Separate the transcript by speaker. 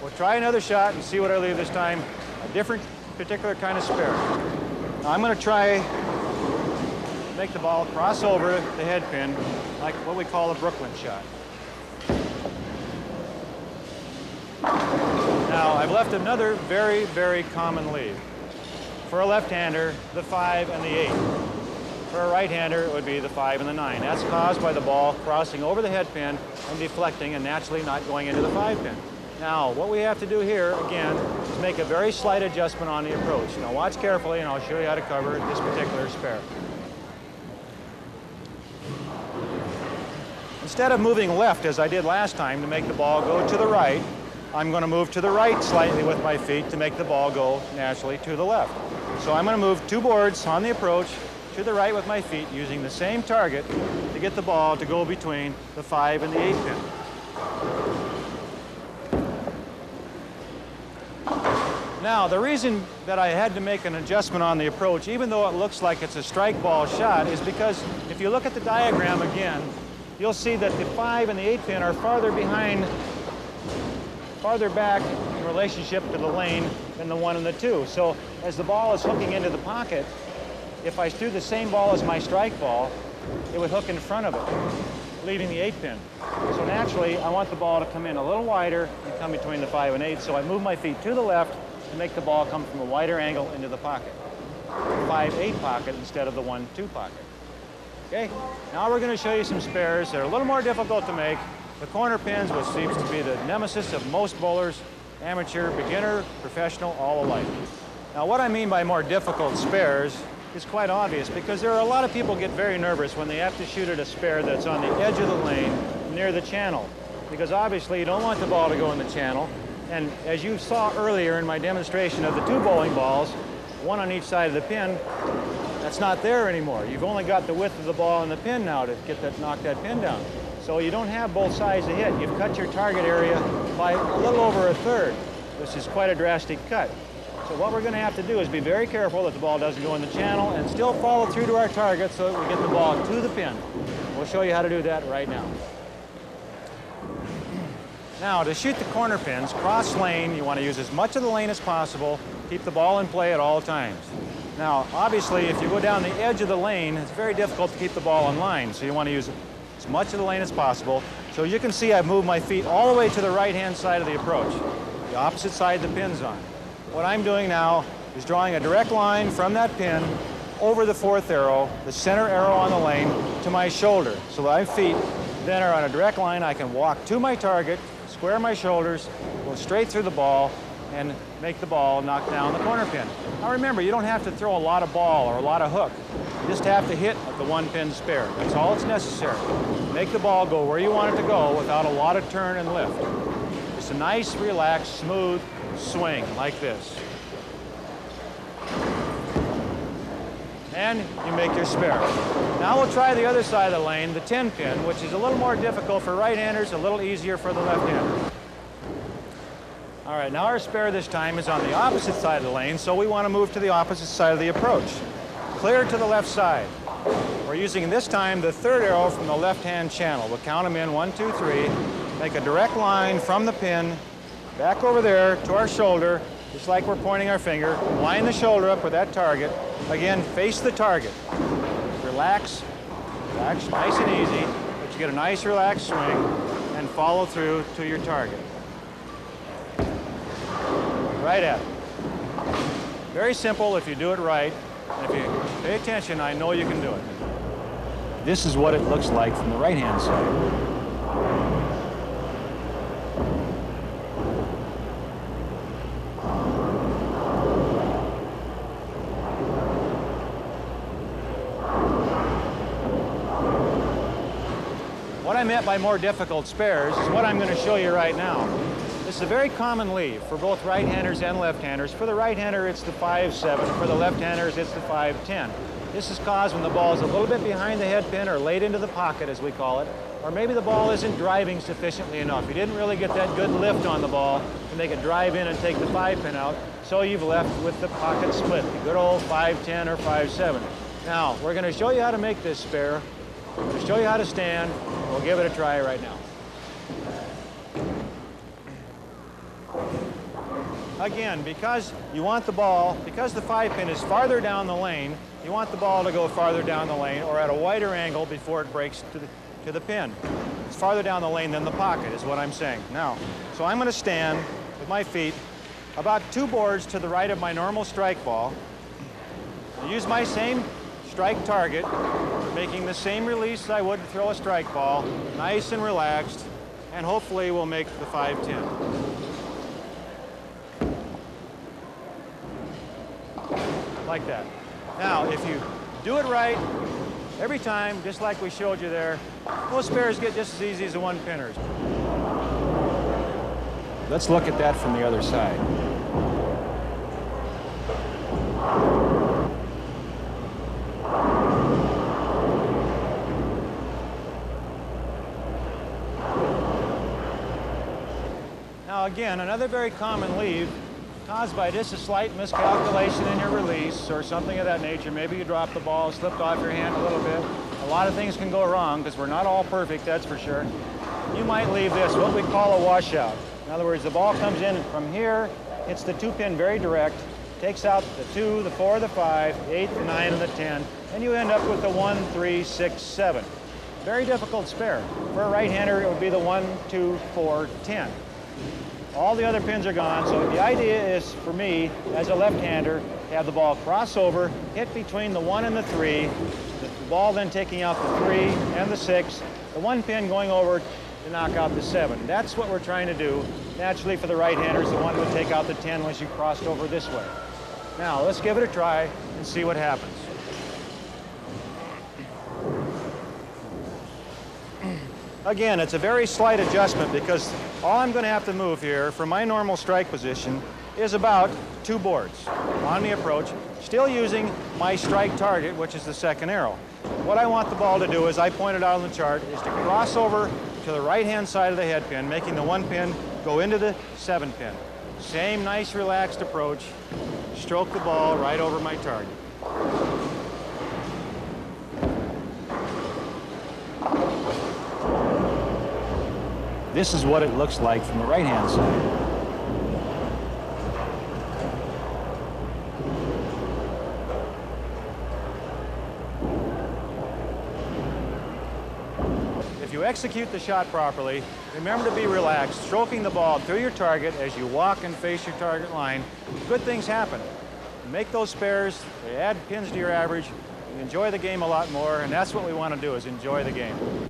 Speaker 1: We'll try another shot and see what I leave this time. A different particular kind of spare. Now I'm going to try to make the ball cross over the head pin like what we call a Brooklyn shot. Now I've left another very, very common lead. For a left-hander, the 5 and the 8. For a right-hander, it would be the 5 and the 9. That's caused by the ball crossing over the head pin and deflecting and naturally not going into the 5 pin. Now, what we have to do here, again, is make a very slight adjustment on the approach. Now watch carefully and I'll show you how to cover this particular spare. Instead of moving left as I did last time to make the ball go to the right, I'm going to move to the right slightly with my feet to make the ball go naturally to the left. So I'm going to move 2 boards on the approach to the right with my feet using the same target to get the ball to go between the 5 and the 8 pin. Now, the reason that I had to make an adjustment on the approach, even though it looks like it's a strike ball shot, is because if you look at the diagram again, you'll see that the 5 and the 8 pin are farther back in relationship to the lane than the 1 and the 2. So as the ball is hooking into the pocket, if I threw the same ball as my strike ball, it would hook in front of it, leaving the 8 pin. So naturally, I want the ball to come in a little wider and come between the 5 and 8, so I move my feet to the left to make the ball come from a wider angle into the pocket. 5-8 pocket instead of the 1-2 pocket. Okay, now we're going to show you some spares that are a little more difficult to make. The corner pins, which seems to be the nemesis of most bowlers, amateur, beginner, professional, all alike. Now what I mean by more difficult spares is quite obvious because there are a lot of people get very nervous when they have to shoot at a spare that's on the edge of the lane near the channel, because obviously you don't want the ball to go in the channel. And as you saw earlier in my demonstration of the 2 bowling balls, 1 on each side of the pin, that's not there anymore. You've only got the width of the ball and the pin now to knock that pin down. So you don't have both sides to hit. You've cut your target area by a little over 1/3, which is quite a drastic cut. So what we're going to have to do is be very careful that the ball doesn't go in the channel and still follow through to our target so that we get the ball to the pin. We'll show you how to do that right now. Now, to shoot the corner pins, cross lane, you want to use as much of the lane as possible. Keep the ball in play at all times. Now, obviously, if you go down the edge of the lane, it's very difficult to keep the ball in line, so you want to use as much of the lane as possible. So as you can see, I've moved my feet all the way to the right-hand side of the approach, the opposite side the pin's on. What I'm doing now is drawing a direct line from that pin over the 4th arrow, the center arrow on the lane, to my shoulder. So that my feet then are on a direct line. I can walk to my target, square my shoulders, go straight through the ball, and make the ball knock down the corner pin. Now remember, you don't have to throw a lot of ball or a lot of hook. You just have to hit at the 1 pin spare. That's all that's necessary. Make the ball go where you want it to go without a lot of turn and lift. Just a nice, relaxed, smooth swing like this. And you make your spare. Now we'll try the other side of the lane, the 10 pin, which is a little more difficult for right-handers, a little easier for the left-hander. All right, now our spare this time is on the opposite side of the lane, so we want to move to the opposite side of the approach. Clear to the left side. We're using this time the 3rd arrow from the left-hand channel. We'll count them in 1, 2, 3. Make a direct line from the pin back over there to our shoulder, just like we're pointing our finger. Line the shoulder up with that target. Again, face the target. Relax, relax, nice and easy, but you get a nice relaxed swing and follow through to your target. Right at it. Very simple if you do it right. And if you pay attention, I know you can do it. This is what it looks like from the right-hand side. What I meant by more difficult spares is what I'm going to show you right now. This is a very common leave for both right-handers and left-handers. For the right-hander, it's the 5-7. For the left-handers, it's the 5-10. This is caused when the ball is a little bit behind the head pin or late into the pocket, as we call it, or maybe the ball isn't driving sufficiently enough. You didn't really get that good lift on the ball to make it drive in and take the 5 pin out, so you've left with the pocket split, the good old 5-10 or 5-7. Now, we're going to show you how to make this spare. I'm going to show you how to stand. We'll give it a try right now. again, because you want the ball, because the 5-pin is farther down the lane, you want the ball to go farther down the lane or at a wider angle before it breaks to the pin. It's farther down the lane than the pocket is what I'm saying. Now, so I'm going to stand with my feet about 2 boards to the right of my normal strike ball. I use my same strike target, making the same release as I would to throw a strike ball, nice and relaxed, and hopefully we'll make the 5-10. Like that. Now, if you do it right, every time, just like we showed you there, most spares get just as easy as the 1-pinners. Let's look at that from the other side. Now again, another very common leave caused by just a slight miscalculation in your release or something of that nature. Maybe you dropped the ball, slipped off your hand a little bit. A lot of things can go wrong because we're not all perfect, that's for sure. You might leave this, what we call a washout. In other words, the ball comes in from here, hits the 2-pin very direct, takes out the 2, the 4, the 5, the 8, the 9, and the 10, and you end up with the 1, 3, 6, 7. Very difficult spare. For a right-hander, it would be the 1, 2, 4, 10. All the other pins are gone, so the idea is, for me, as a left-hander, to have the ball cross over, hit between the 1 and the 3, the ball then taking out the 3 and the 6, the 1 pin going over to knock out the 7. That's what we're trying to do. Naturally, for the right-handers, the 1 would take out the 10 once you crossed over this way. Now, let's give it a try and see what happens. Again, it's a very slight adjustment because all I'm going to have to move here from my normal strike position is about 2 boards on the approach, still using my strike target, which is the 2nd arrow. What I want the ball to do, as I pointed out on the chart, is to cross over to the right-hand side of the head pin, making the 1 pin go into the 7 pin. Same nice relaxed approach, stroke the ball right over my target. This is what it looks like from the right-hand side. If you execute the shot properly, remember to be relaxed, stroking the ball through your target as you walk and face your target line. Good things happen. You make those spares, they add pins to your average, you enjoy the game a lot more, and that's what we want to do, is enjoy the game.